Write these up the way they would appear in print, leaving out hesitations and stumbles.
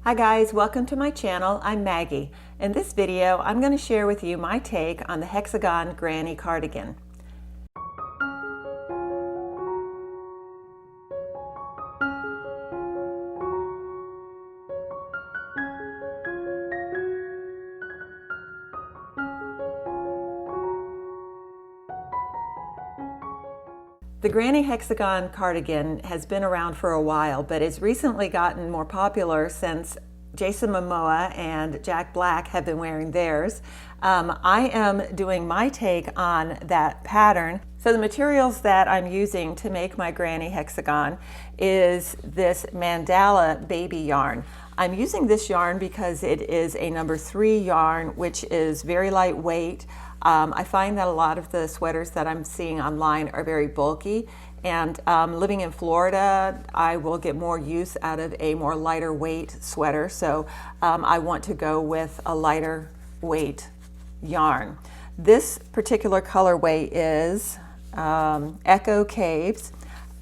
Hi guys, welcome to my channel. I'm Maggie. In this video, I'm going to share with you my take on the Hexagon Granny Cardigan. The Granny Hexagon Cardigan has been around for a while, but it's recently gotten more popular since Jason Momoa and Jack Black have been wearing theirs. I am doing my take on that pattern. So the materials that I'm using to make my Granny Hexagon is this Mandala baby yarn. I'm using this yarn because it is a number 3 yarn, which is very lightweight. I find that a lot of the sweaters that I'm seeing online are very bulky, and living in Florida, I will get more use out of a more lighter weight sweater, so I want to go with a lighter weight yarn. This particular colorway is Echo Caves.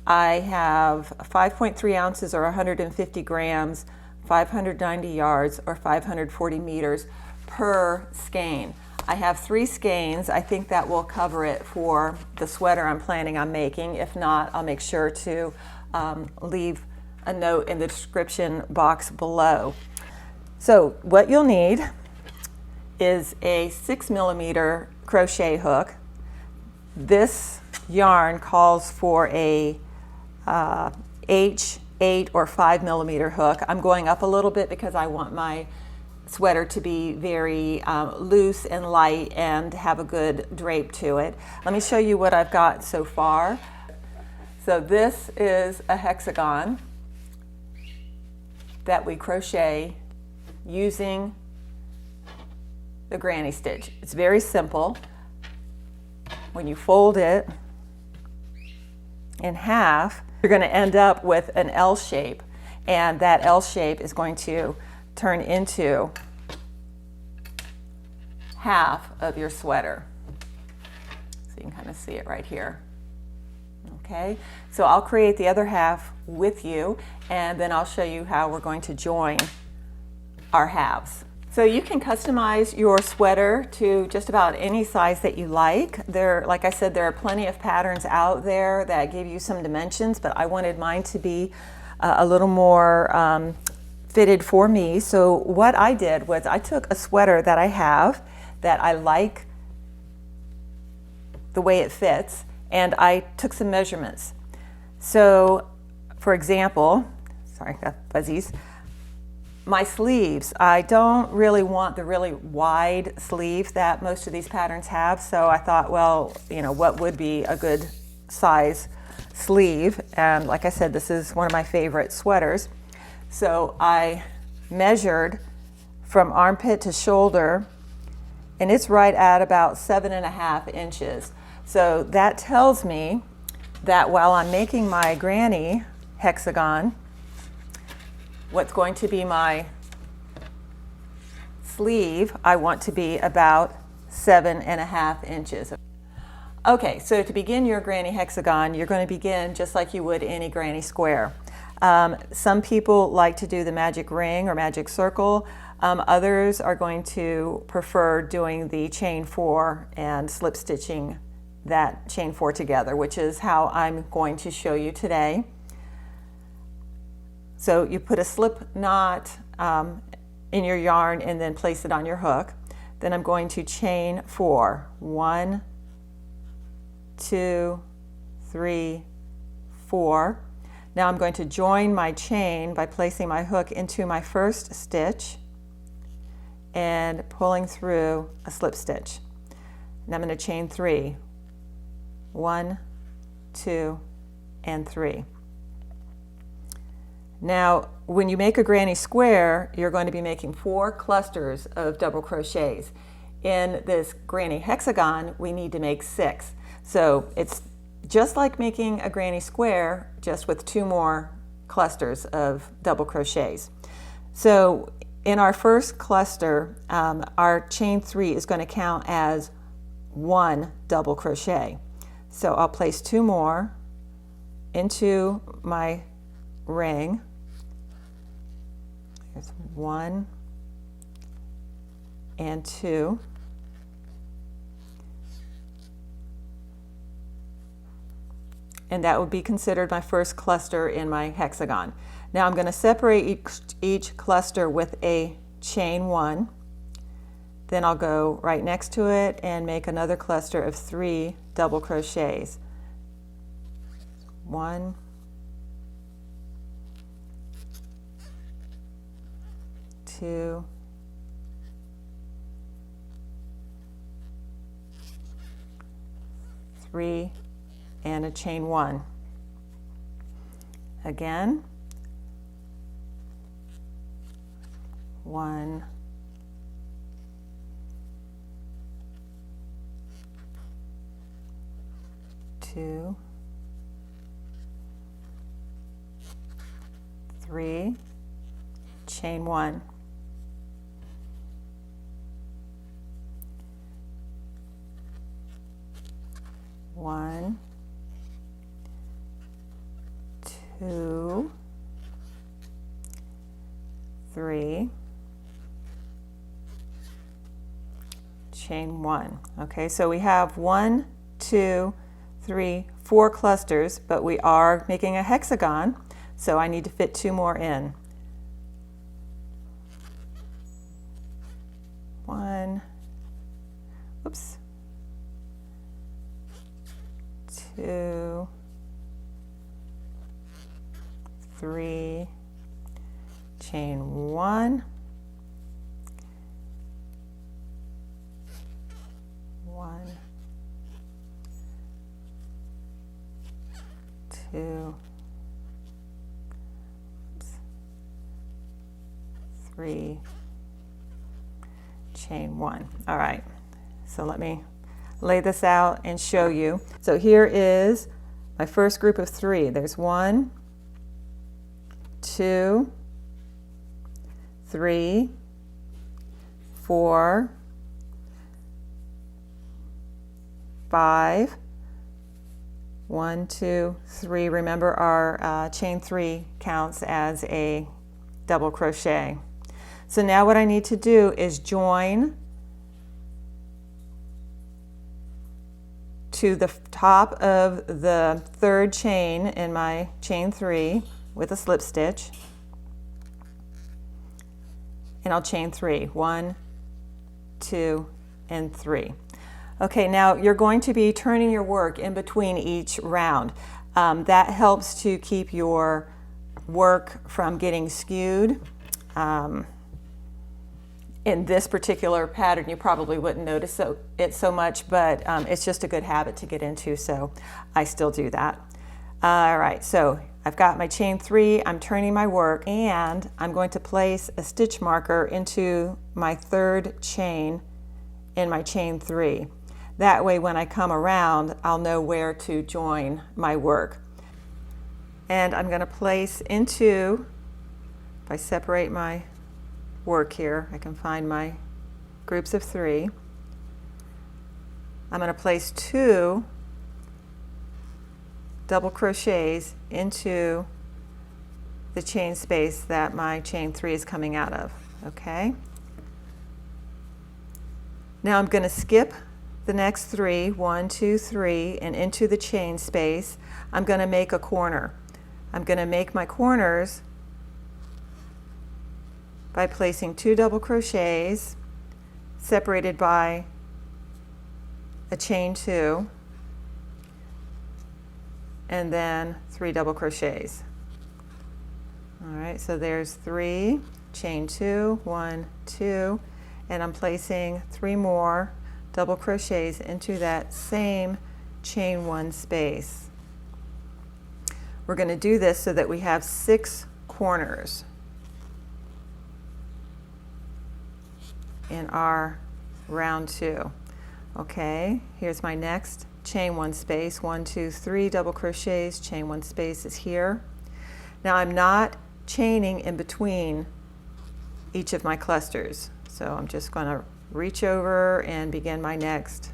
I have 5.3 ounces or 150 grams, 590 yards or 540 meters per skein. I have 3 skeins. I think that will cover it for the sweater I'm planning on making. If not, I'll make sure to leave a note in the description box below. So what you'll need is a 6mm crochet hook. This yarn calls for a H8 or 5mm hook. I'm going up a little bit because I want my sweater to be very loose and light and have a good drape to it. Let me show you what I've got so far. So this is a hexagon that we crochet using the granny stitch. It's very simple. When you fold it in half, you're going to end up with an L shape, and that L shape is going to turn into half of your sweater. So you can kind of see it right here. Okay, so I'll create the other half with you, and then I'll show you how we're going to join our halves. So you can customize your sweater to just about any size that you like. Like I said, there are plenty of patterns out there that give you some dimensions, but I wanted mine to be a little more fitted for me. So what I did was I took a sweater that I have that I like the way it fits, and I took some measurements. So for example, sorry, I got fuzzies. My sleeves, I don't really want the really wide sleeve that most of these patterns have, so I thought, well, you know, what would be a good size sleeve? And like I said, this is one of my favorite sweaters. So I measured from armpit to shoulder, and it's right at about 7.5 inches. So that tells me that while I'm making my granny hexagon, what's going to be my sleeve, I want to be about 7.5 inches. Okay, so to begin your granny hexagon, you're going to begin just like you would any granny square. Some people like to do the magic ring or magic circle. Others are going to prefer doing the chain 4 and slip stitching that chain 4 together, which is how I'm going to show you today. So you put a slip knot in your yarn and then place it on your hook. Then I'm going to chain 4. 1, 2, 3, 4. Now I'm going to join my chain by placing my hook into my first stitch and pulling through a slip stitch. And I'm going to chain 3. 1, 2, and 3. Now, when you make a granny square, you're going to be making 4 clusters of double crochets. In this granny hexagon, we need to make 6. So it's just like making a granny square, just with 2 more clusters of double crochets. So in our first cluster, our chain 3 is going to count as 1 double crochet. So I'll place 2 more into my ring. There's 1 and 2. And that would be considered my first cluster in my hexagon. Now I'm going to separate each cluster with a chain 1. Then I'll go right next to it and make another cluster of 3 double crochets. 1, 2, 3, and a chain 1. Again, 1, 2, 3, chain 1. 1, 2, 3, chain 1. Okay, so we have 1, 2, 3, 4 clusters, but we are making a hexagon, so I need to fit 2 more in. 1, oops, 2, 3, chain 1, 1, 2, 3, chain 1. All right, so let me lay this out and show you. So here is my first group of 3. There's 1, 2, 3, 4, 5, 1, 2, 3. Remember our chain 3 counts as a double crochet. So now what I need to do is join to the top of the 3rd chain in my chain 3 with a slip stitch, and I'll chain 3, 1, 2, and 3. Okay, now you're going to be turning your work in between each round. That helps to keep your work from getting skewed. In this particular pattern, you probably wouldn't notice it so much, but it's just a good habit to get into, so I still do that. All right, so I've got my chain 3, I'm turning my work, and I'm going to place a stitch marker into my 3rd chain in my chain 3. That way when I come around, I'll know where to join my work. And I'm going to place into, if I separate my work here, I can find my groups of 3. I'm going to place 2 double crochets into the chain space that my chain 3 is coming out of. Okay, now I'm going to skip the next 3, 1, 2, 3, and into the chain space I'm going to make a corner. I'm going to make my corners by placing 2 double crochets separated by a chain 2 and then 3 double crochets. All right, so there's 3, chain 2, 1, 2, and I'm placing 3 more double crochets into that same chain 1 space. We're going to do this so that we have 6 corners in our round 2. Okay, here's my next chain 1 space, 1, 2, 3 double crochets, chain 1 space is here. Now I'm not chaining in between each of my clusters, so I'm just going to reach over and begin my next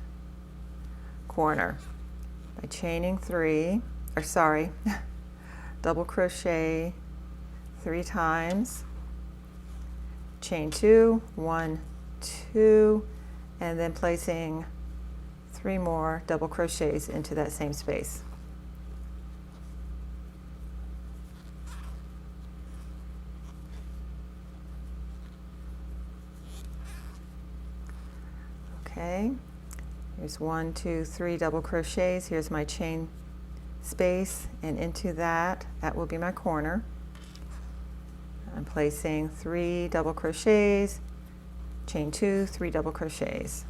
corner by chaining 3, or sorry, double crochet 3 times, chain 2, 1, 2, and then placing 3 more double crochets into that same space. Okay, here's 1, 2, 3 double crochets. Here's my chain space, and into that will be my corner. I'm placing 3 double crochets, chain 2, 3 double crochets.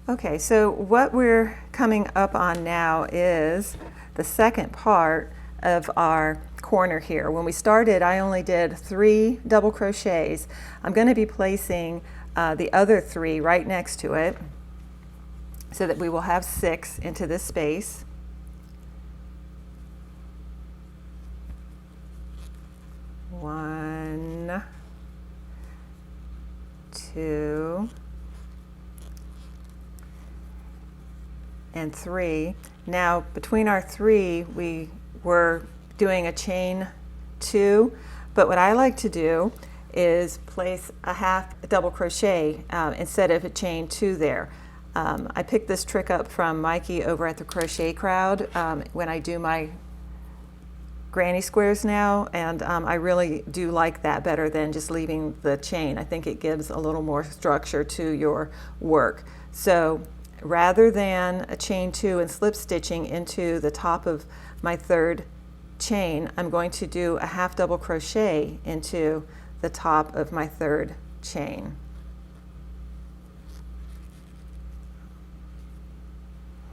Okay, so what we're coming up on now is the second part of our corner here. When we started, I only did 3 double crochets. I'm going to be placing the other 3 right next to it so that we will have 6 into this space. One, 2, and 3. Now between our 3 we were doing a chain 2, but what I like to do is place a half double crochet instead of a chain 2 there. I picked this trick up from Mikey over at the Crochet Crowd when I do my granny squares now, and I really do like that better than just leaving the chain. I think it gives a little more structure to your work. So rather than a chain 2 and slip stitching into the top of my 3rd chain, I'm going to do a half double crochet into the top of my 3rd chain.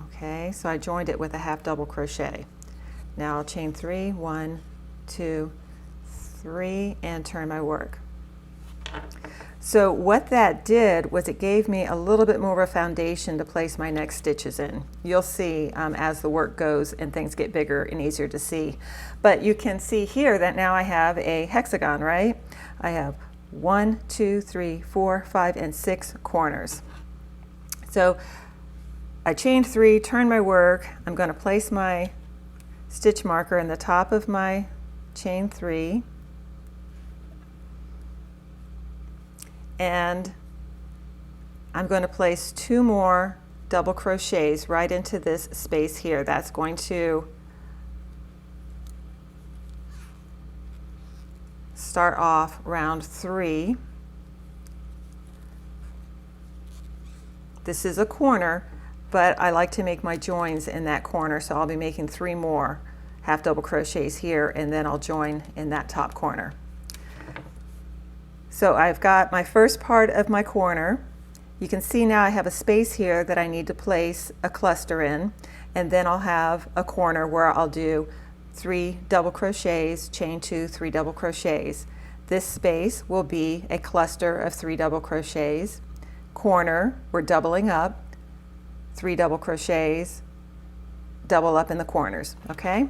Okay, so I joined it with a half double crochet. Now I'll chain 3, 1, 2, 3, and turn my work. So what that did was it gave me a little bit more of a foundation to place my next stitches in. You'll see as the work goes and things get bigger and easier to see. But you can see here that now I have a hexagon, right? I have 1, 2, 3, 4, 5, and 6 corners. So I chained 3, turned my work. I'm going to place my stitch marker in the top of my chain 3, and I'm going to place 2 more double crochets right into this space here. That's going to start off round 3. This is a corner, but I like to make my joins in that corner, so I'll be making 3 more half double crochets here, and then I'll join in that top corner. So I've got my first part of my corner. You can see now I have a space here that I need to place a cluster in, and then I'll have a corner where I'll do 3 double crochets, chain 2, 3 double crochets. This space will be a cluster of 3 double crochets. Corner, we're doubling up, 3 double crochets, double up in the corners, okay?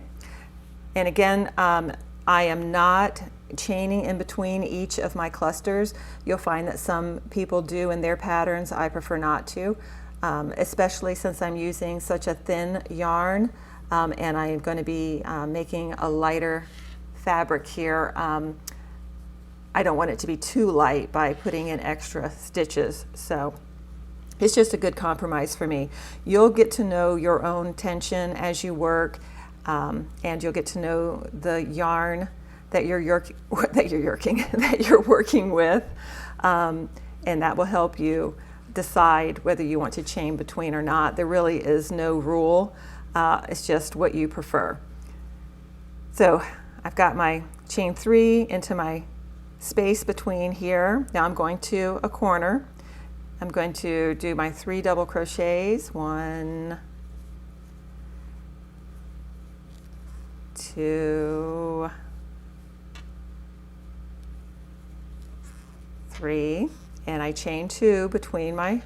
And again, I am not chaining in between each of my clusters. You'll find that some people do in their patterns. I prefer not to, especially since I'm using such a thin yarn, and I am going to be making a lighter fabric here. I don't want it to be too light by putting in extra stitches, so it's just a good compromise for me. You'll get to know your own tension as you work, and you'll get to know the yarn that you're working with, and that will help you decide whether you want to chain between or not. There really is no rule. It's just what you prefer. So I've got my chain 3 into my space between here. Now I'm going to a corner. I'm going to do my 3 double crochets, 1, 2, 3, and I chain 2 between my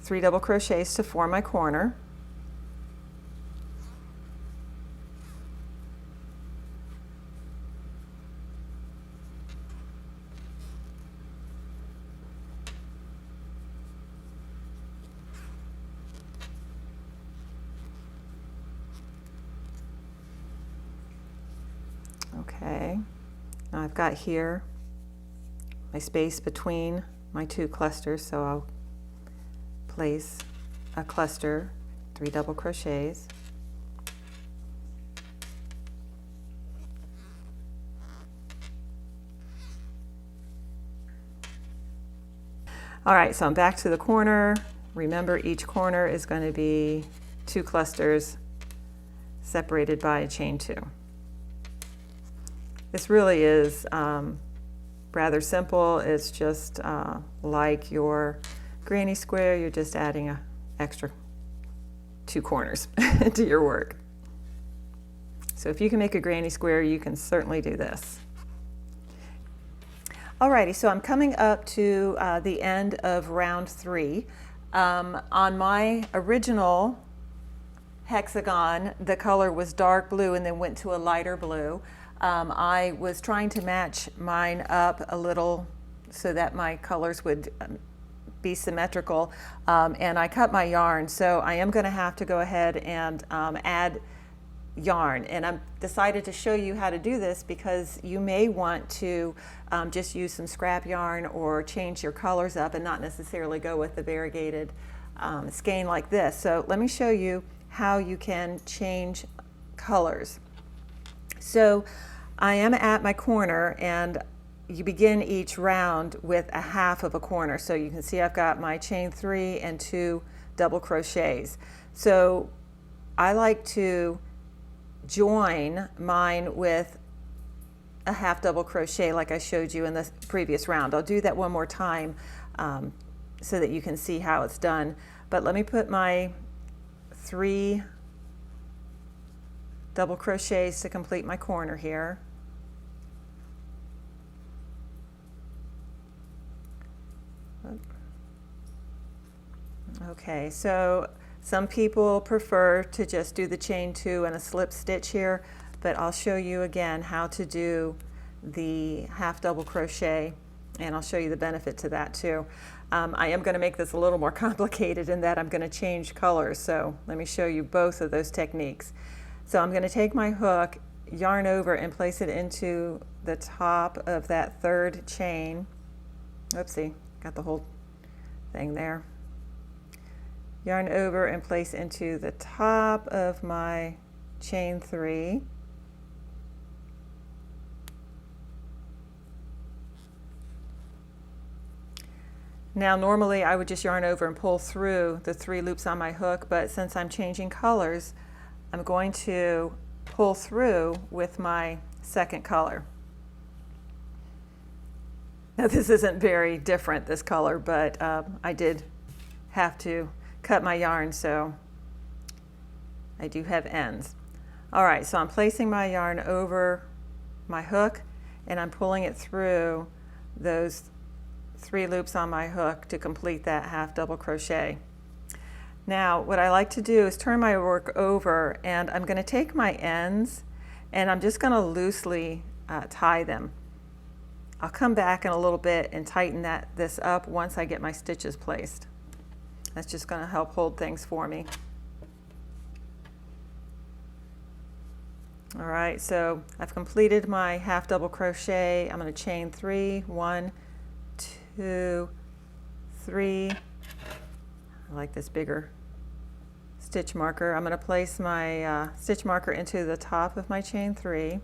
3 double crochets to form my corner. Okay, I've got here my space between my two clusters, so I'll place a cluster, 3 double crochets. All right, so I'm back to the corner. Remember, each corner is going to be 2 clusters separated by a chain 2. This really is rather simple. It's just like your granny square. You're just adding an extra 2 corners to your work. So if you can make a granny square, you can certainly do this. Alrighty, so I'm coming up to the end of round 3. On my original hexagon, the color was dark blue and then went to a lighter blue. I was trying to match mine up a little so that my colors would be symmetrical, and I cut my yarn, so I am going to have to go ahead and add yarn, and I've decided to show you how to do this because you may want to just use some scrap yarn or change your colors up and not necessarily go with the variegated skein like this. So let me show you how you can change colors. So I am at my corner, and you begin each round with a half of a corner. So you can see I've got my chain 3 and 2 double crochets. So I like to join mine with a half double crochet like I showed you in the previous round. I'll do that one more time so that you can see how it's done. But let me put my 3 double crochets to complete my corner here. Okay, so some people prefer to just do the chain 2 and a slip stitch here, but I'll show you again how to do the half double crochet, and I'll show you the benefit to that too. I am going to make this a little more complicated in that I'm going to change colors, so let me show you both of those techniques. So I'm going to take my hook, yarn over, and place it into the top of that 3rd chain. Oopsie, got the whole thing there. Yarn over and place into the top of my chain 3. Now normally I would just yarn over and pull through the 3 loops on my hook, but since I'm changing colors, I'm going to pull through with my 2nd color. Now this isn't very different, this color, but I did have to cut my yarn, so I do have ends. All right, so I'm placing my yarn over my hook, and I'm pulling it through those 3 loops on my hook to complete that half double crochet. Now what I like to do is turn my work over, and I'm going to take my ends and I'm just going to loosely tie them. I'll come back in a little bit and tighten this up once I get my stitches placed. That's just going to help hold things for me. All right, so I've completed my half double crochet. I'm going to chain 3, 1, 2, 3. I like this bigger stitch marker. I'm going to place my stitch marker into the top of my chain 3. I'm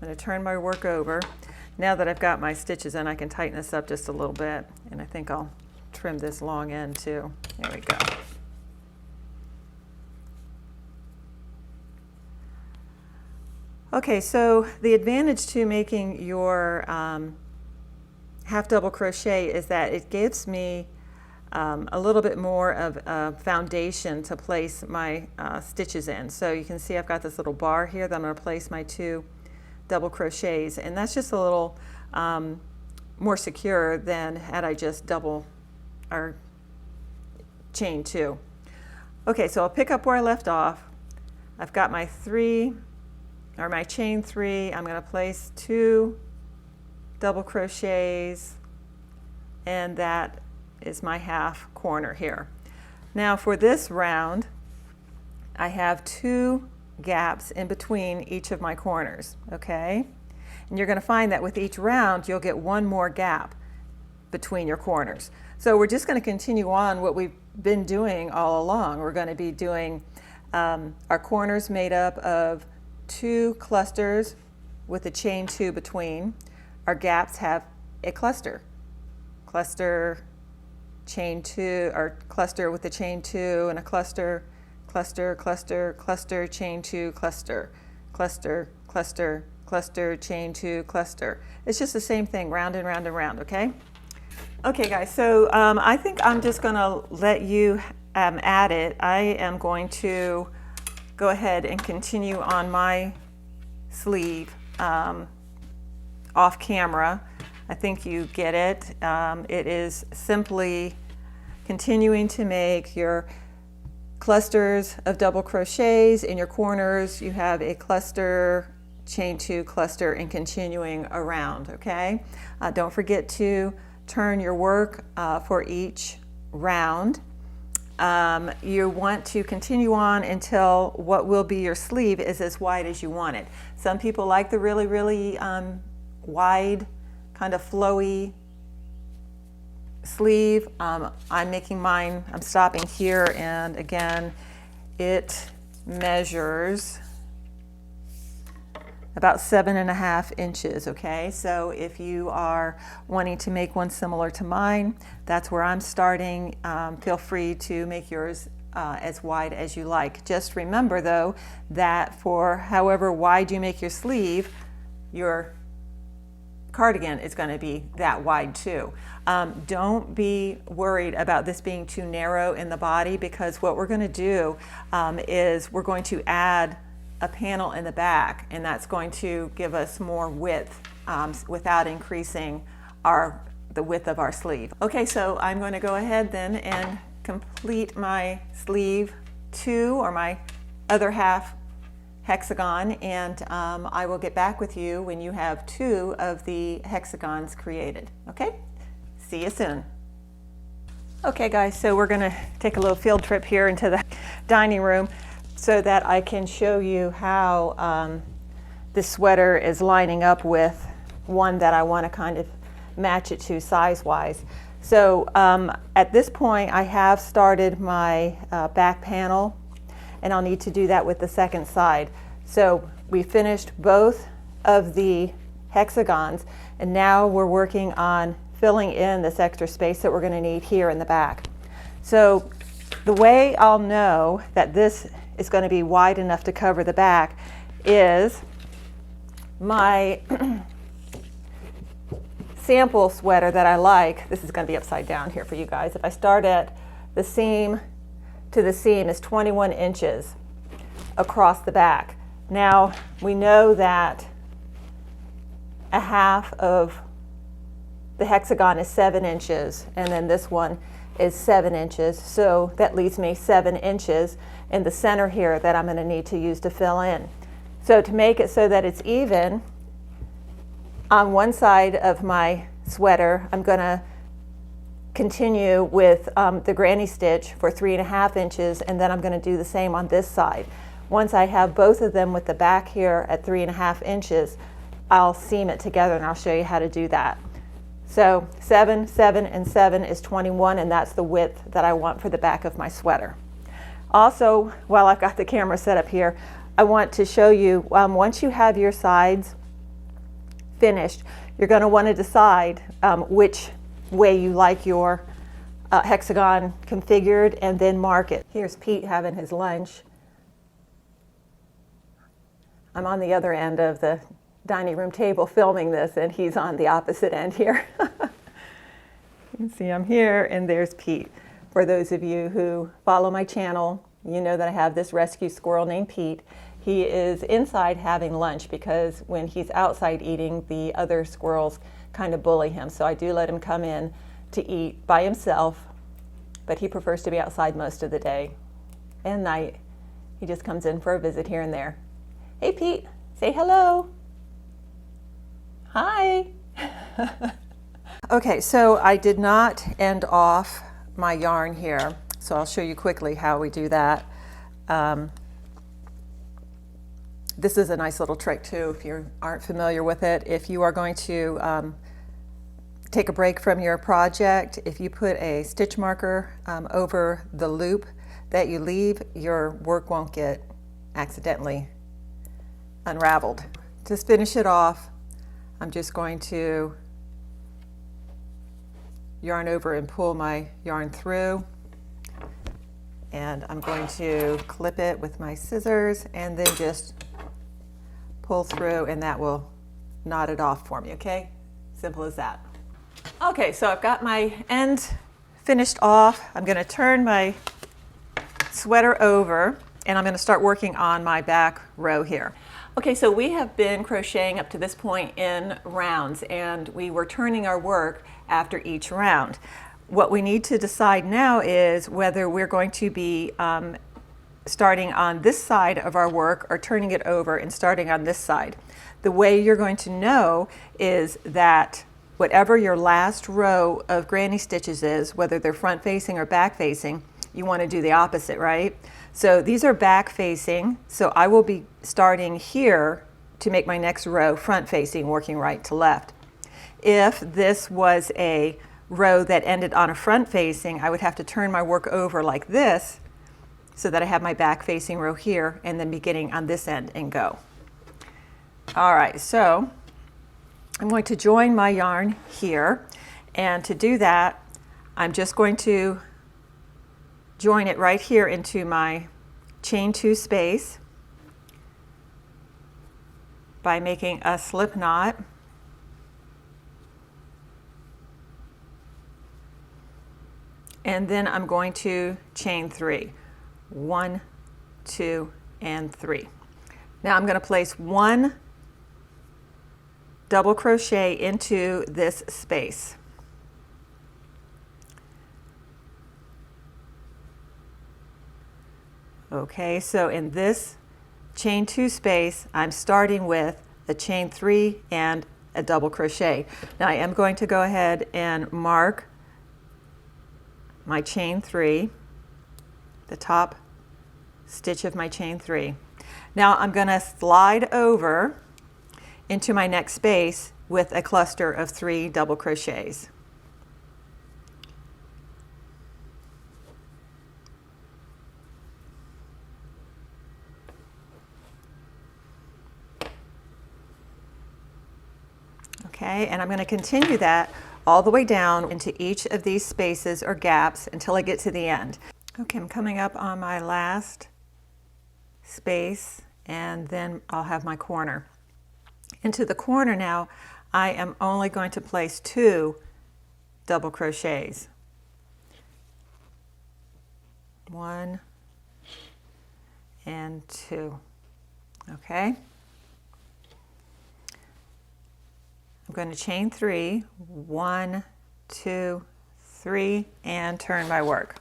going to turn my work over. Now that I've got my stitches in, I can tighten this up just a little bit, and I think I'll trim this long end too. There we go. Okay, so the advantage to making your half double crochet is that it gives me a little bit more of a foundation to place my stitches in. So you can see I've got this little bar here that I'm going to place my 2 double crochets, and that's just a little more secure than had I just double or chain 2. Okay, so I'll pick up where I left off. I've got my my chain 3. I'm going to place 2 double crochets, and that is my half corner here. Now for this round, I have 2 gaps in between each of my corners, okay? And you're going to find that with each round, you'll get one more gap between your corners. So we're just going to continue on what we've been doing all along. We're going to be doing our corners made up of 2 clusters with a chain 2 between. Our gaps have a cluster, chain 2, or cluster with a chain 2 and a cluster, chain 2, cluster, chain 2, cluster. It's just the same thing, round and round and round, okay? Okay guys, so I think I'm just gonna let you add it. I am going to go ahead and continue on my sleeve off camera. I think you get it. It is simply continuing to make your clusters of double crochets. In your corners you have a cluster, chain 2, cluster, and continuing around, okay? Don't forget to turn your work for each round. You want to continue on until what will be your sleeve is as wide as you want it. Some people like the really, really wide, kind of flowy sleeve. I'm making mine, I'm stopping here, and again, it measures about 7.5 inches, okay? So if you are wanting to make one similar to mine, that's where I'm starting. Feel free to make yours as wide as you like. Just remember though, that for however wide you make your sleeve, your cardigan is going to be that wide too. Don't be worried about this being too narrow in the body, because what we're going to do is we're going to add a panel in the back, and that's going to give us more width without increasing the width of our sleeve. Okay, so I'm going to go ahead then and complete my sleeve 2, or my other half hexagon, and I will get back with you when you have 2 of the hexagons created. Okay, see you soon. Okay guys, so we're going to take a little field trip here into the dining room so that I can show you how this sweater is lining up with one that I want to kind of match it to size-wise. So at this point I have started my back panel, and I'll need to do that with the second side. So we finished both of the hexagons, and now we're working on filling in this extra space that we're going to need here in the back. So the way I'll know that this is going to be wide enough to cover the back is my sample sweater that I like. This is going to be upside down here for you guys. If I start at the seam to the seam is 21 inches across the back. Now we know that a half of the hexagon is 7 inches, and then this one is 7 inches, so that leaves me 7 inches in the center here that I'm going to need to use to fill in. So to make it so that it's even, on one side of my sweater I'm going to continue with the granny stitch for 3.5 inches, and then I'm going to do the same on this side. Once I have both of them with the back here at 3.5 inches, I'll seam it together, and I'll show you how to do that. So 7, 7, and 7 is 21, and that's the width that I want for the back of my sweater. Also, while I've got the camera set up here, I want to show you, once you have your sides finished, you're going to want to decide which way you like your hexagon configured, and then mark it. Here's Pete having his lunch. I'm on the other end of the dining room table filming this, and he's on the opposite end here. You can see I'm here, and there's Pete. For those of you who follow my channel, you know that I have this rescue squirrel named Pete. He is inside having lunch because when he's outside eating, the other squirrels kind of bully him. So I do let him come in to eat by himself, but he prefers to be outside most of the day and night. He just comes in for a visit here and there. Hey Pete, say hello. Hi. Okay, so I did not end off my yarn here, so I'll show you quickly how we do that. This is a nice little trick too if you aren't familiar with it. If you are going to take a break from your project, if you put a stitch marker over the loop that you leave, your work won't get accidentally unraveled. To finish it off, I'm just going to yarn over and pull my yarn through, and I'm going to clip it with my scissors and then just pull through, and that will knot it off for me, okay? Simple as that. Okay, so I've got my end finished off. I'm going to turn my sweater over and I'm going to start working on my back row here. Okay, so we have been crocheting up to this point in rounds, and we were turning our work after each round. What we need to decide now is whether we're going to be starting on this side of our work or turning it over and starting on this side. The way you're going to know is that whatever your last row of granny stitches is, whether they're front facing or back facing, you want to do the opposite, right? So these are back facing, so I will be starting here to make my next row front facing, working right to left. If this was a row that ended on a front facing, I would have to turn my work over like this so that I have my back facing row here and then beginning on this end and go. All right, so I'm going to join my yarn here, and to do that, I'm just going to join it right here into my chain 2 space by making a slip knot. And then I'm going to chain 3. 1, 2, and 3. Now I'm going to place 1 double crochet into this space. Okay, so in this chain 2 space, I'm starting with a chain 3 and a double crochet. Now I am going to go ahead and mark my chain 3, the top stitch of my chain 3. Now I'm going to slide over into my next space with a cluster of 3 double crochets. Okay, and I'm going to continue that all the way down into each of these spaces or gaps until I get to the end. Okay, I'm coming up on my last space, and then I'll have my corner. Into the corner now, I am only going to place 2 double crochets. 1 and 2. Okay. I'm going to chain 3, 1, 2, 3, and turn my work.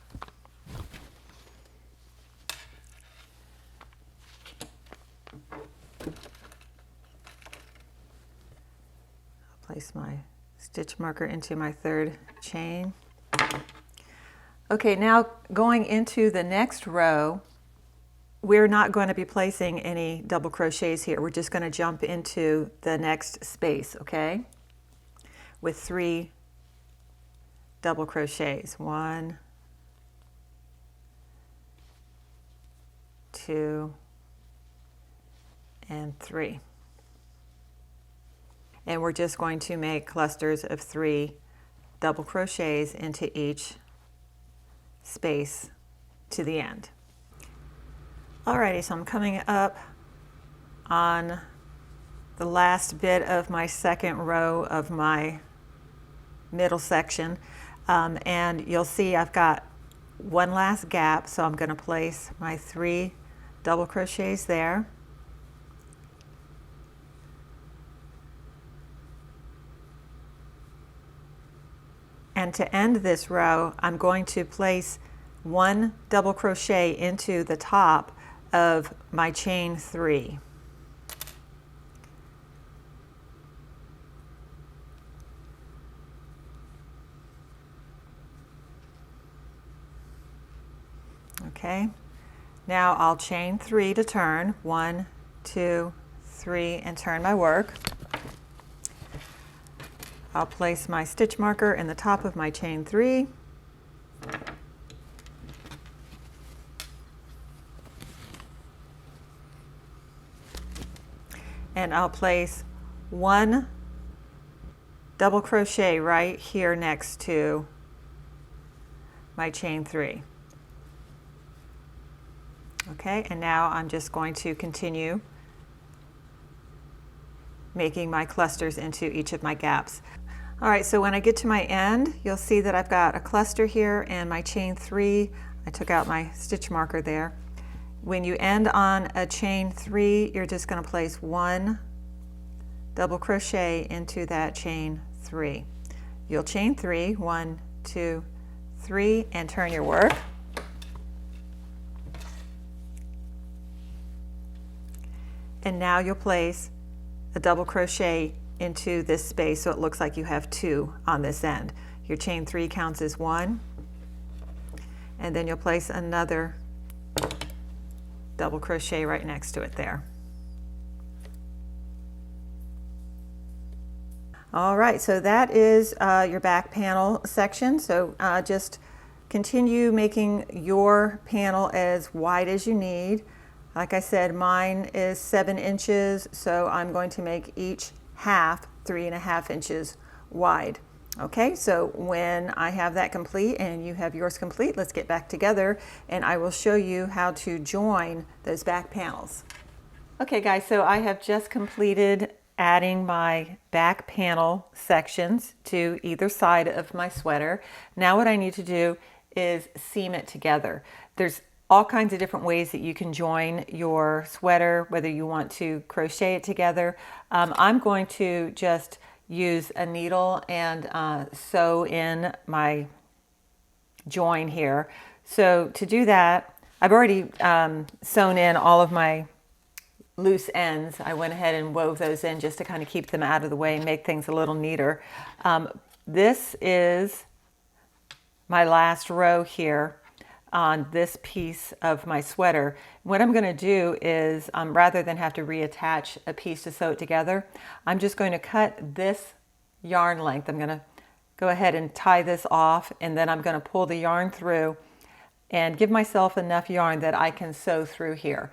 I'll place my stitch marker into my 3rd chain. Okay, now going into the next row, we're not going to be placing any double crochets here. We're just going to jump into the next space, okay? With 3 double crochets. 1, 2, and 3. And we're just going to make clusters of 3 double crochets into each space to the end. Alrighty, so I'm coming up on the last bit of my 2nd row of my middle section, and you'll see I've got one last gap, so I'm going to place my 3 double crochets there. And to end this row, I'm going to place 1 double crochet into the top of my chain 3. Okay, now I'll chain 3 to turn. 1, 2, 3, and turn my work. I'll place my stitch marker in the top of my chain 3. And I'll place 1 double crochet right here next to my chain 3. Okay, and now I'm just going to continue making my clusters into each of my gaps. All right, so when I get to my end, you'll see that I've got a cluster here and my chain 3. I took out my stitch marker there. When you end on a chain 3, you're just going to place 1 double crochet into that chain 3. You'll chain 3, 1, 2, 3, and turn your work. And now you'll place a double crochet into this space so it looks like you have 2 on this end. Your chain 3 counts as 1, and then you'll place another double crochet right next to it there. All right, so that is your back panel section. So just continue making your panel as wide as you need. Like I said, mine is 7 inches, so I'm going to make each half 3.5 inches wide. Okay, so when I have that complete and you have yours complete, let's get back together and I will show you how to join those back panels. Okay guys, so I have just completed adding my back panel sections to either side of my sweater. Now what I need to do is seam it together. There's all kinds of different ways that you can join your sweater, whether you want to crochet it together. I'm going to just use a needle and sew in my join here. So to do that, I've already sewn in all of my loose ends. I went ahead and wove those in just to kind of keep them out of the way and make things a little neater. This is my last row here on this piece of my sweater. What I'm going to do is, rather than have to reattach a piece to sew it together, I'm just going to cut this yarn length. I'm going to go ahead and tie this off, and then I'm going to pull the yarn through and give myself enough yarn that I can sew through here.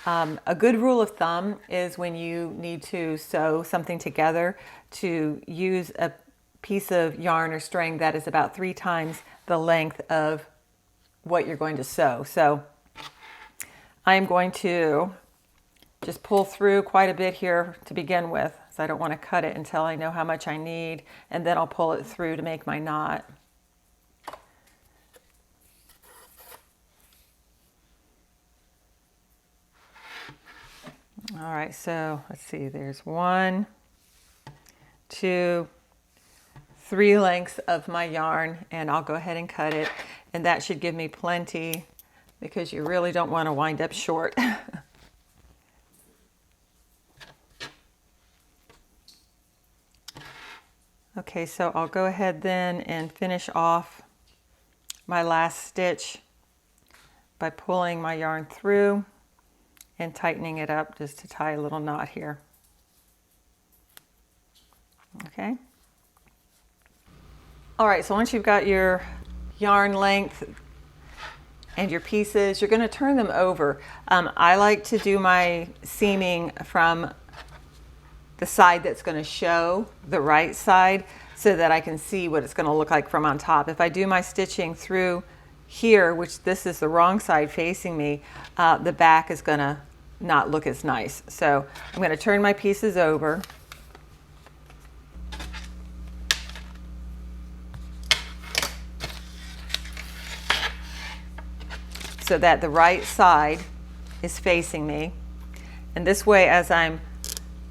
A good rule of thumb is when you need to sew something together to use a piece of yarn or string that is about 3 times the length of what you're going to sew. So I'm going to just pull through quite a bit here to begin with, so I don't want to cut it until I know how much I need, and then I'll pull it through to make my knot. All right, so let's see, there's 1, 2, 3 lengths of my yarn, and I'll go ahead and cut it, and that should give me plenty because you really don't want to wind up short. Okay, so I'll go ahead then and finish off my last stitch by pulling my yarn through and tightening it up just to tie a little knot here. Okay. All right, so once you've got your yarn length and your pieces, you're going to turn them over. I like to do my seaming from the side that's going to show the right side so that I can see what it's going to look like from on top. If I do my stitching through here, which this is the wrong side facing me, the back is going to not look as nice. So I'm going to turn my pieces over. So that the right side is facing me. And this way, as I'm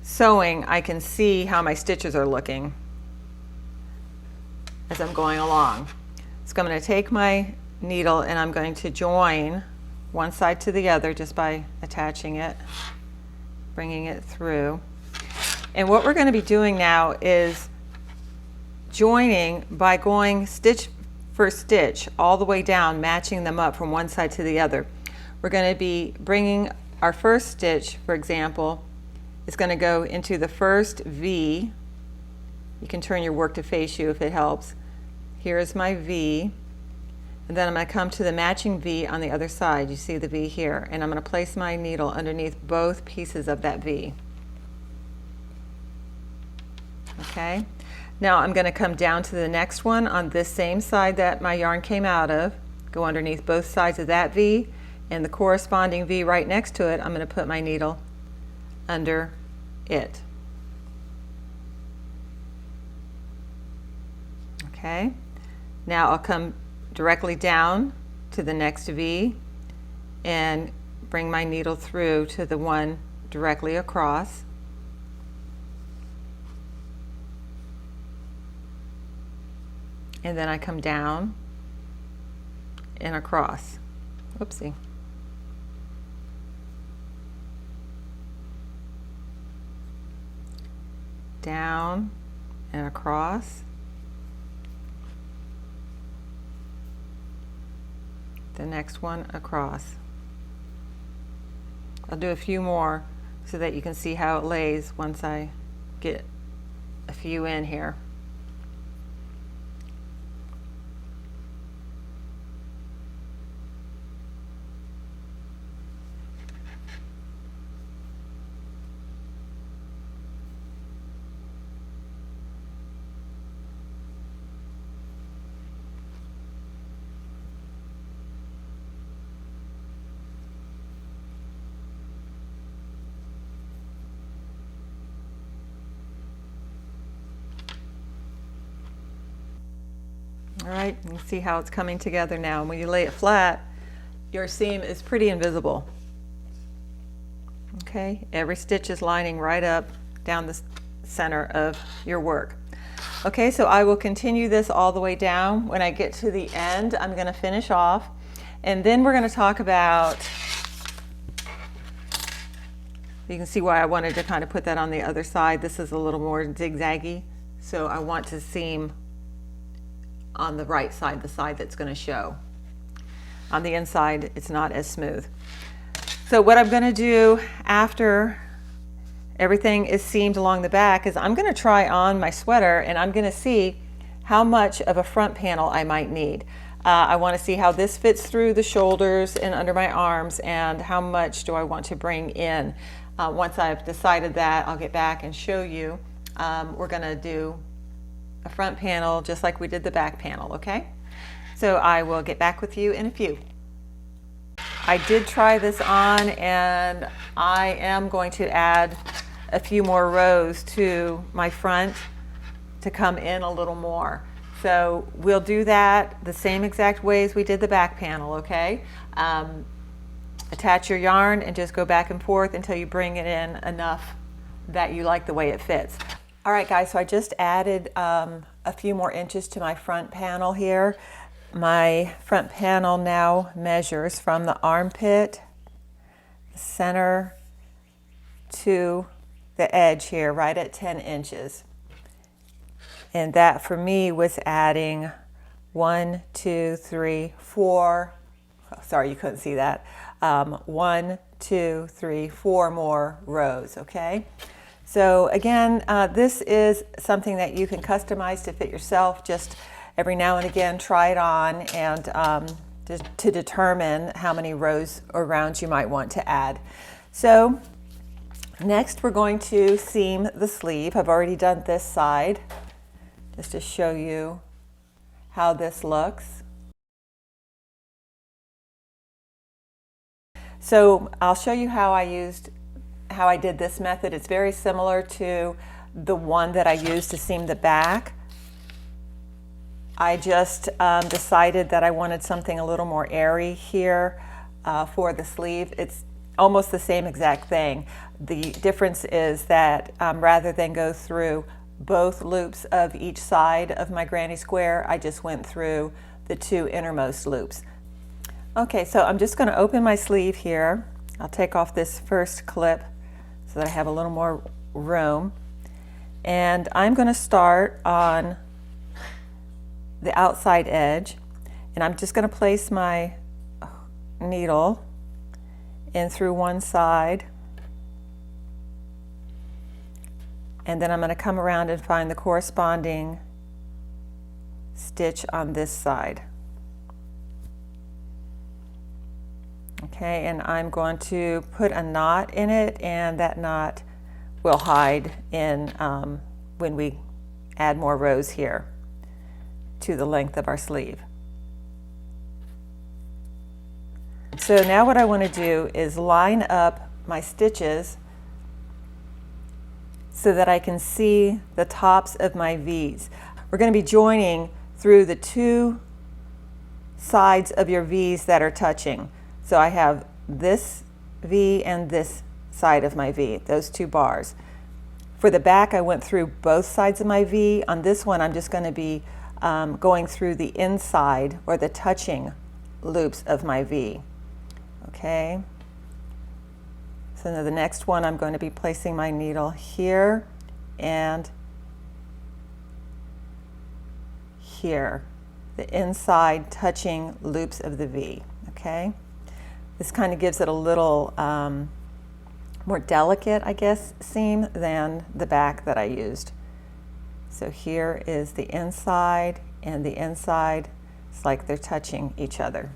sewing, I can see how my stitches are looking as I'm going along. So I'm going to take my needle and I'm going to join one side to the other just by attaching it, bringing it through. And what we're going to be doing now is joining by going stitch for stitch all the way down, matching them up from one side to the other. We're going to be bringing our first stitch, for example, is going to go into the first V. You can turn your work to face you if it helps. Here's my V, and then I'm going to come to the matching V on the other side. You see the V here, and I'm going to place my needle underneath both pieces of that V. Okay, now I'm going to come down to the next one on this same side that my yarn came out of, go underneath both sides of that V, and the corresponding V right next to it, I'm going to put my needle under it. Okay, now I'll come directly down to the next V and bring my needle through to the one directly across. And then I come down and across. Whoopsie. Down and across. The next one across. I'll do a few more so that you can see how it lays once I get a few in here. All right, you can see how it's coming together now. And when you lay it flat, your seam is pretty invisible. Okay, every stitch is lining right up down the center of your work. Okay, so I will continue this all the way down. When I get to the end, I'm going to finish off, and then we're going to talk about, you can see why I wanted to kind of put that on the other side. This is a little more zigzaggy, so I want to seam on the right side, the side that's going to show. On the inside, it's not as smooth. So what I'm going to do after everything is seamed along the back is I'm going to try on my sweater, and I'm going to see how much of a front panel I might need. I want to see how this fits through the shoulders and under my arms, and how much do I want to bring in. Once I've decided that, I'll get back and show you. We're going to do a front panel just like we did the back panel, okay? So I will get back with you in a few. I did try this on, and I am going to add a few more rows to my front to come in a little more. So we'll do that the same exact way as we did the back panel, okay? Attach your yarn and just go back and forth until you bring it in enough that you like the way it fits. All right, guys, so I just added a few more inches to my front panel here. My front panel now measures from the armpit, center, to the edge here, right at 10 inches. And that for me was adding 1, 2, 3, 4, sorry, you couldn't see that. 1, 2, 3, 4 more rows, okay? So again, this is something that you can customize to fit yourself. Just every now and again, try it on, and to determine how many rows or rounds you might want to add. So next we're going to seam the sleeve. I've already done this side, just to show you how this looks. So I'll show you how I did this method. It's very similar to the one that I used to seam the back. I just decided that I wanted something a little more airy here for the sleeve. It's almost the same exact thing. The difference is that rather than go through both loops of each side of my granny square, I just went through the 2 innermost loops. Okay, so I'm just going to open my sleeve here. I'll take off this first clip so that I have a little more room. And I'm going to start on the outside edge, and I'm just going to place my needle in through one side, and then I'm going to come around and find the corresponding stitch on this side. Okay, and I'm going to put a knot in it, and that knot will hide in when we add more rows here to the length of our sleeve. So now what I want to do is line up my stitches so that I can see the tops of my V's. We're going to be joining through the two sides of your V's that are touching. So I have this V and this side of my V, those two bars. For the back, I went through both sides of my V. On this one, I'm just going to be going through the inside or the touching loops of my V. Okay. So now the next one, I'm going to be placing my needle here and here, the inside touching loops of the V. Okay. This kind of gives it a little more delicate, I guess, seam than the back that I used. So here is the inside and the inside. It's like they're touching each other.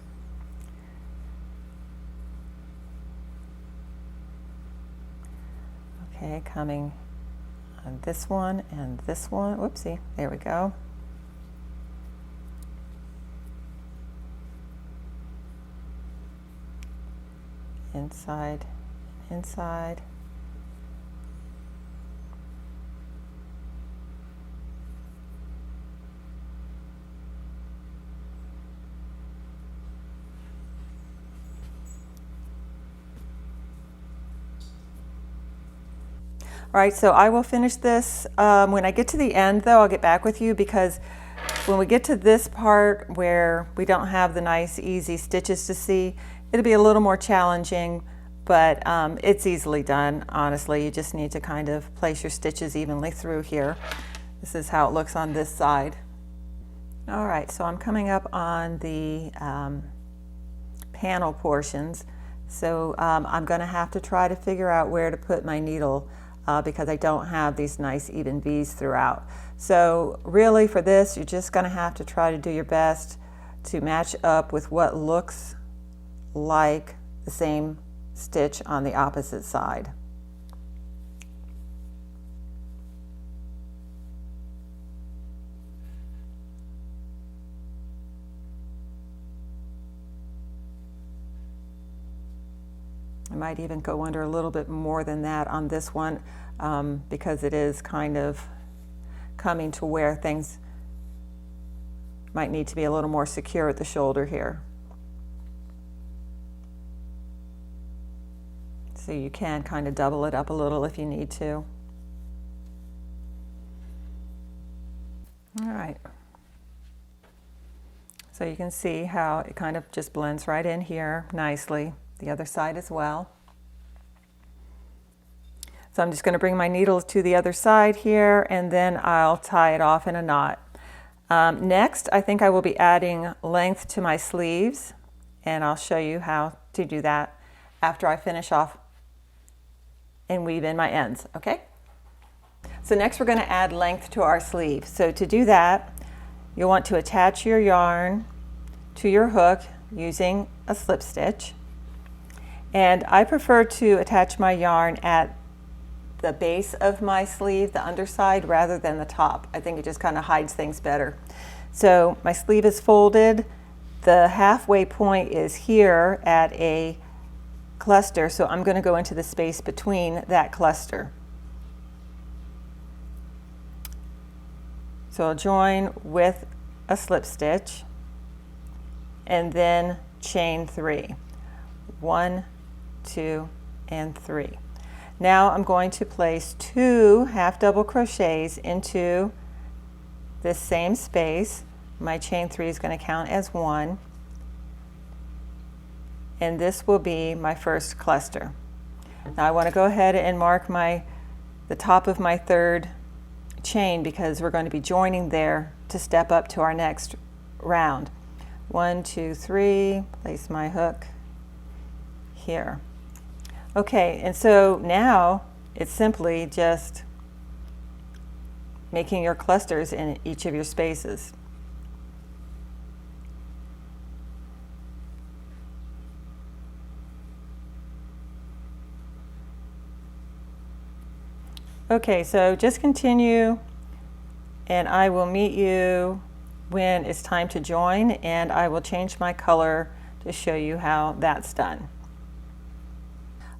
Okay, coming on this one and this one. Whoopsie, there we go. Inside, inside. All right, so I will finish this. When I get to the end though, I'll get back with you, because when we get to this part where we don't have the nice easy stitches to see, it'll be a little more challenging, but it's easily done, honestly. You just need to kind of place your stitches evenly through here. This is how it looks on this side. All right, so I'm coming up on the panel portions. So I'm gonna have to try to figure out where to put my needle because I don't have these nice even V's throughout. So really for this, you're just gonna have to try to do your best to match up with what looks like the same stitch on the opposite side. I might even go under a little bit more than that on this one because it is kind of coming to where things might need to be a little more secure at the shoulder here. So you can kind of double it up a little if you need to. All right. So you can see how it kind of just blends right in here nicely. The other side as well. So I'm just going to bring my needle to the other side here, and then I'll tie it off in a knot. Next, I think I will be adding length to my sleeves, and I'll show you how to do that after I finish off and weave in my ends, okay? So next we're going to add length to our sleeve. So to do that, you'll want to attach your yarn to your hook using a slip stitch. And I prefer to attach my yarn at the base of my sleeve, the underside, rather than the top. I think it just kind of hides things better. So my sleeve is folded. The halfway point is here at a cluster, so I'm going to go into the space between that cluster. So I'll join with a slip stitch and then chain 3. 1, 2, and 3. Now I'm going to place 2 half double crochets into this same space. My chain 3 is going to count as 1. And this will be my first cluster. Now I want to go ahead and mark the top of my third chain because we're going to be joining there to step up to our next round. 1, 2, 3, place my hook here. Okay, and so now it's simply just making your clusters in each of your spaces. Okay, so just continue, and I will meet you when it's time to join, and I will change my color to show you how that's done.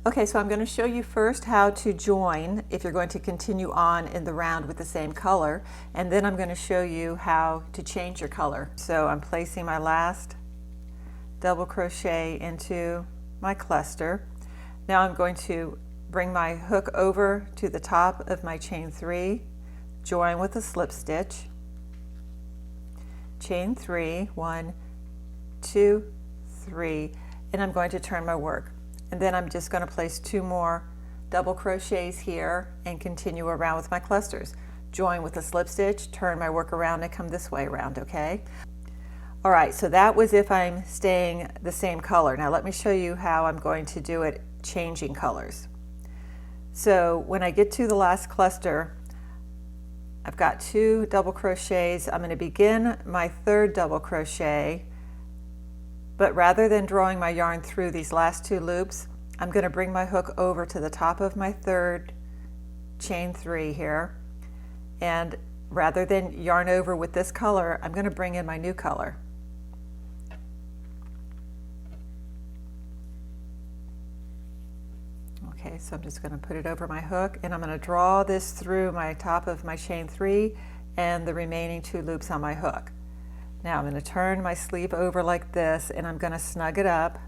Okay, so I'm going to show you first how to join if you're going to continue on in the round with the same color, and then I'm going to show you how to change your color. So I'm placing my last double crochet into my cluster. Now I'm going to bring my hook over to the top of my chain 3, join with a slip stitch, chain 3, 1, 2, 3, and I'm going to turn my work. And then I'm just going to place 2 more double crochets here and continue around with my clusters. Join with a slip stitch, turn my work around, and come this way around, okay? All right, so that was if I'm staying the same color. Now let me show you how I'm going to do it changing colors. So when I get to the last cluster, I've got 2 double crochets. I'm going to begin my 3rd double crochet, but rather than drawing my yarn through these last 2 loops, I'm going to bring my hook over to the top of my 3rd chain 3 here, and rather than yarn over with this color, I'm going to bring in my new color. Okay, so I'm just going to put it over my hook, and I'm going to draw this through my top of my chain 3 and the remaining 2 loops on my hook. Now I'm going to turn my sleeve over like this, and I'm going to snug it up.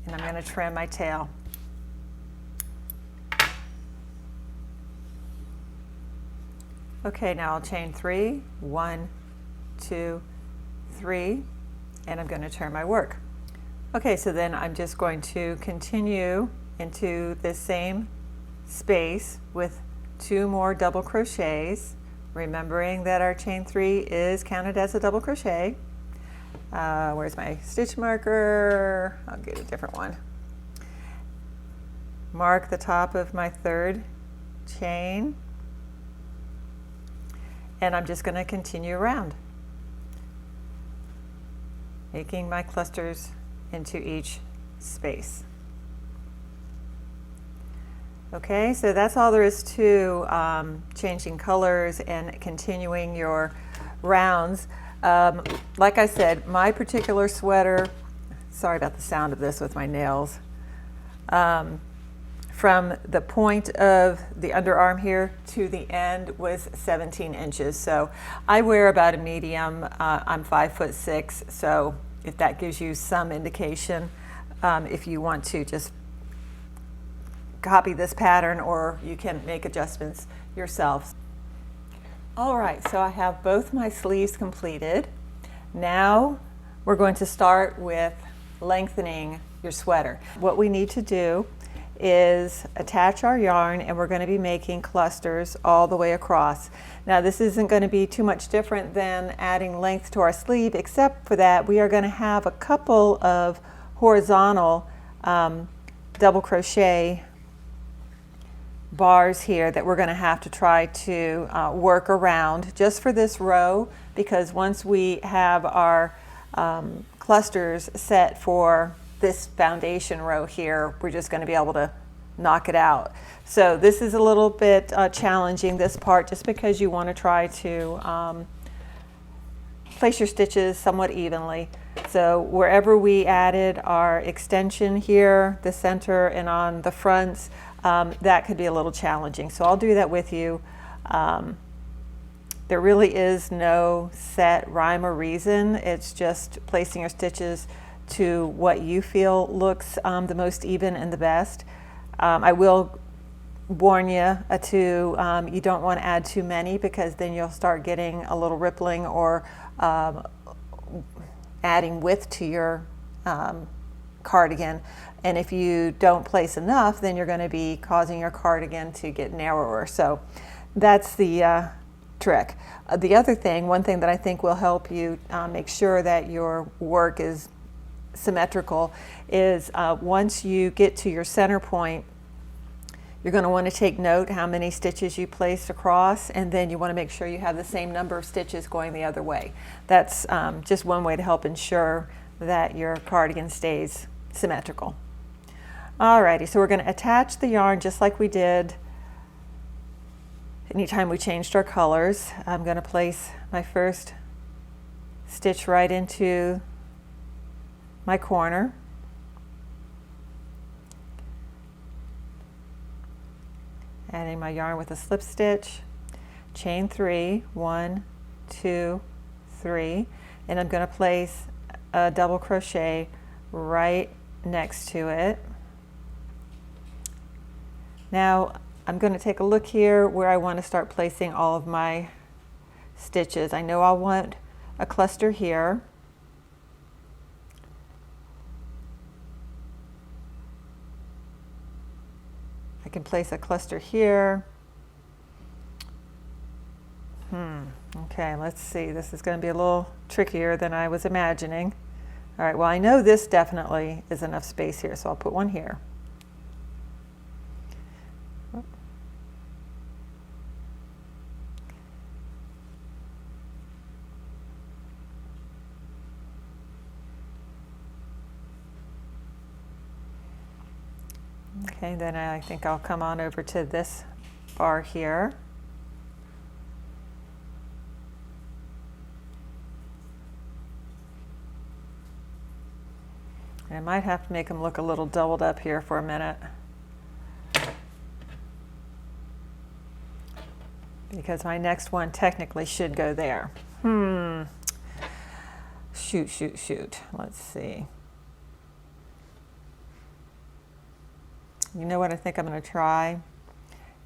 And I'm going to trim my tail. Okay, now I'll chain 3, 1, 2, 3, and I'm going to turn my work. Okay, so then I'm just going to continue into this same space with 2 more double crochets, remembering that our chain 3 is counted as a double crochet. Where's my stitch marker? I'll get a different one. Mark the top of my 3rd chain, and I'm just going to continue around, making my clusters into each space. Okay, so that's all there is to changing colors and continuing your rounds. Like I said, my particular sweater, sorry about the sound of this with my nails, from the point of the underarm here to the end was 17 inches. So I wear about a medium. I'm 5'6", so if that gives you some indication, if you want to just copy this pattern, or you can make adjustments yourself. All right, so I have both my sleeves completed. Now we're going to start with lengthening your sweater. What we need to do is attach our yarn, and we're going to be making clusters all the way across. Now this isn't going to be too much different than adding length to our sleeve, except for that we are going to have a couple of horizontal double crochet bars here that we're going to have to try to work around just for this row, because once we have our clusters set for this foundation row here, we're just going to be able to knock it out. So this is a little bit challenging, this part, just because you want to try to place your stitches somewhat evenly. So wherever we added our extension here, the center and on the fronts, that could be a little challenging. So I'll do that with you. There really is no set rhyme or reason. It's just placing your stitches to what you feel looks the most even and the best. I will warn you you don't want to add too many, because then you'll start getting a little rippling or adding width to your cardigan. And if you don't place enough, then you're going to be causing your cardigan to get narrower. So that's the trick. The other thing, one thing that I think will help you make sure that your work is symmetrical is once you get to your center point, you're going to want to take note how many stitches you placed across, and then you want to make sure you have the same number of stitches going the other way. That's just one way to help ensure that your cardigan stays symmetrical. Alrighty, so we're going to attach the yarn just like we did anytime we changed our colors. I'm going to place my first stitch right into my corner. Adding my yarn with a slip stitch, chain 3, 1, 2, 3, and I'm going to place a double crochet right next to it. Now I'm going to take a look here where I want to start placing all of my stitches. I know I'll want a cluster here. I can place a cluster here. Okay, let's see. This is going to be a little trickier than I was imagining. All right, well, I know this definitely is enough space here, so I'll put one here. Okay, then I think I'll come on over to this bar here. I might have to make them look a little doubled up here for a minute, because my next one technically should go there. Shoot. Let's see. You know what I think I'm going to try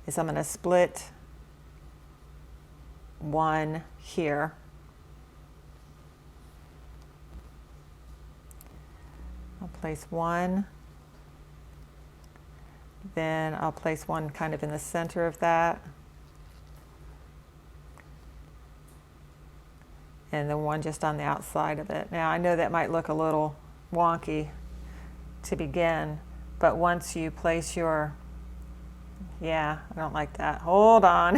is I'm going to split one here. I'll place one, then I'll place one kind of in the center of that, and then one just on the outside of it. Now I know that might look a little wonky to begin, but once you place your, I don't like that. Hold on.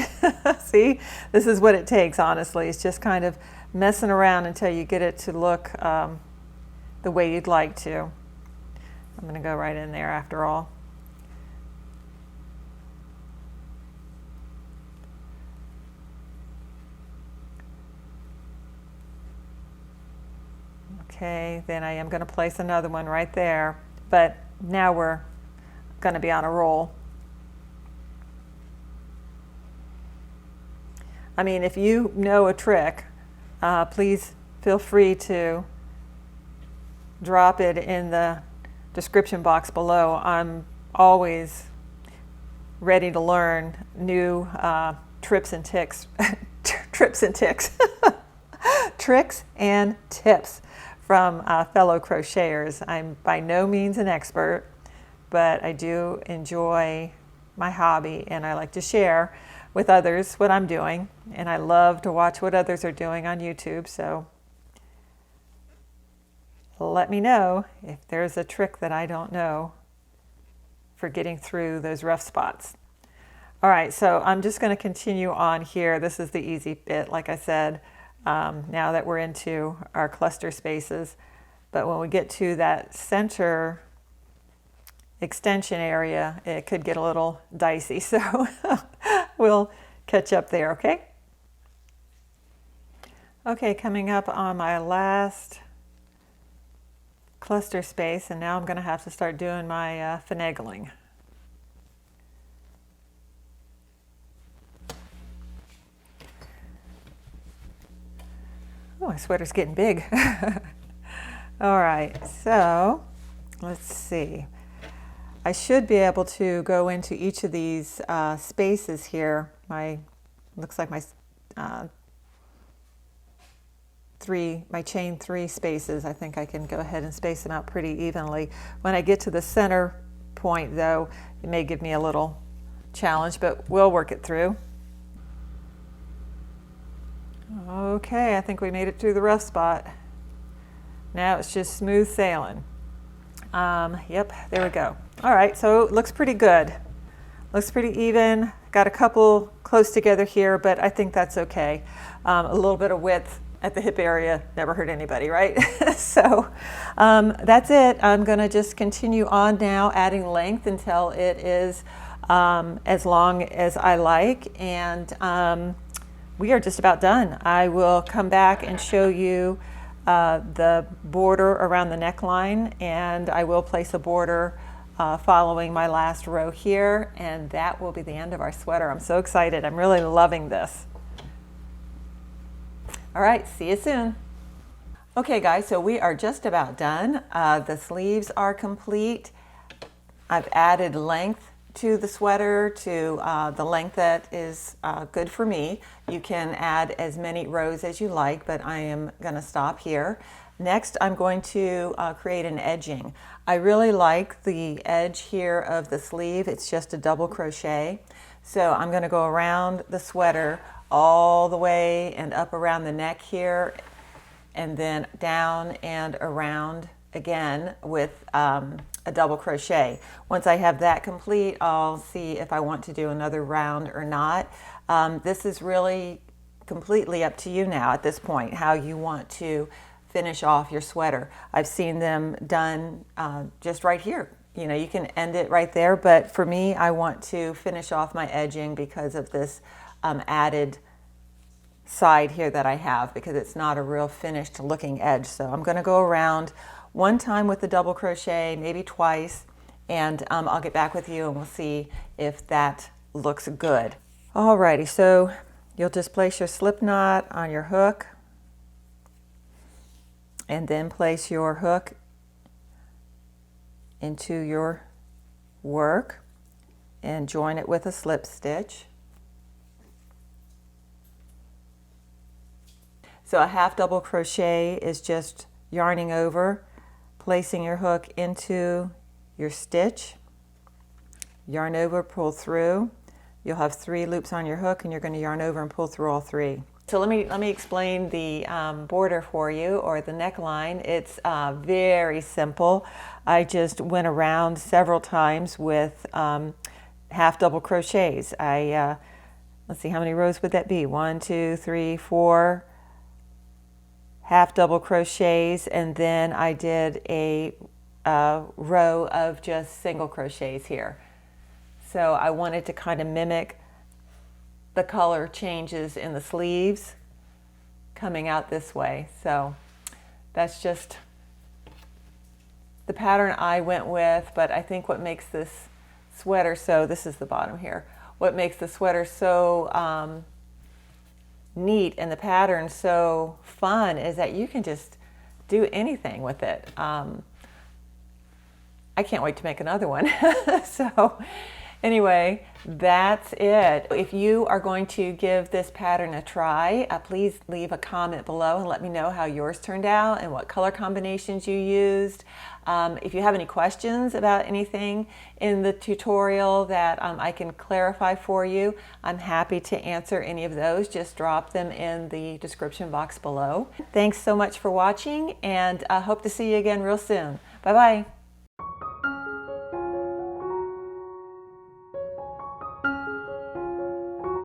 See, this is what it takes, honestly. It's just kind of messing around until you get it to look the way you'd like to. I'm going to go right in there after all. Okay, then I am going to place another one right there, but now we're going to be on a roll. I mean, if you know a trick, please feel free to drop it in the description box below. I'm always ready to learn new trips and tips tricks and tips from fellow crocheters. I'm by no means an expert, but I do enjoy my hobby, and I like to share with others what I'm doing, and I love to watch what others are doing on YouTube. So let me know if there's a trick that I don't know for getting through those rough spots. All right, so I'm just going to continue on here. This is the easy bit, like I said, now that we're into our cluster spaces. But when we get to that center extension area, it could get a little dicey. So we'll catch up there, okay? Okay, coming up on my last cluster space, and now I'm going to have to start doing my finagling. Oh, my sweater's getting big. All right, so let's see. I should be able to go into each of these spaces here. Looks like my my chain 3 spaces. I think I can go ahead and space them out pretty evenly. When I get to the center point though, it may give me a little challenge, but we'll work it through. Okay, I think we made it through the rough spot. Now it's just smooth sailing. Yep, there we go. All right, so it looks pretty good. Looks pretty even. Got a couple close together here, but I think that's okay. A little bit of width at the hip area never hurt anybody, right? So that's it. I'm gonna just continue on now, adding length until it is as long as I like, and we are just about done. I will come back and show you the border around the neckline, and I will place a border following my last row here, and that will be the end of our sweater. I'm so excited. I'm really loving this. All right, see you soon. Okay guys, so we are just about done. The sleeves are complete. I've added length to the sweater to the length that is good for me. You can add as many rows as you like, but I am gonna stop here. Next, I'm going to create an edging. I really like the edge here of the sleeve. It's just a double crochet. So I'm gonna go around the sweater all the way and up around the neck here, and then down and around again with a double crochet. Once I have that complete, I'll see if I want to do another round or not. This is really completely up to you now at this point, how you want to finish off your sweater. I've seen them done just right here. You know, you can end it right there, but for me, I want to finish off my edging because of this added side here that I have, because it's not a real finished looking edge. So I'm gonna go around one time with the double crochet, maybe twice, and I'll get back with you and we'll see if that looks good. Alrighty, so you'll just place your slip knot on your hook, and then place your hook into your work and join it with a slip stitch. So a half double crochet is just yarning over, placing your hook into your stitch, yarn over, pull through. You'll have 3 loops on your hook and you're going to yarn over and pull through all 3. So let me explain the border for you, or the neckline. It's very simple. I just went around several times with half double crochets. Let's see, how many rows would that be? 1, 2, 3, 4 half double crochets, and then I did a row of just single crochets here. So I wanted to kind of mimic the color changes in the sleeves coming out this way. So that's just the pattern I went with, but I think what makes this sweater so, this is the bottom here, what makes the sweater so neat and the pattern so fun is that you can just do anything with it. I can't wait to make another one. So anyway, that's it. If you are going to give this pattern a try, please leave a comment below and let me know how yours turned out and what color combinations you used. If you have any questions about anything in the tutorial that I can clarify for you, I'm happy to answer any of those. Just drop them in the description box below. Thanks so much for watching, and I hope to see you again real soon. Bye-bye.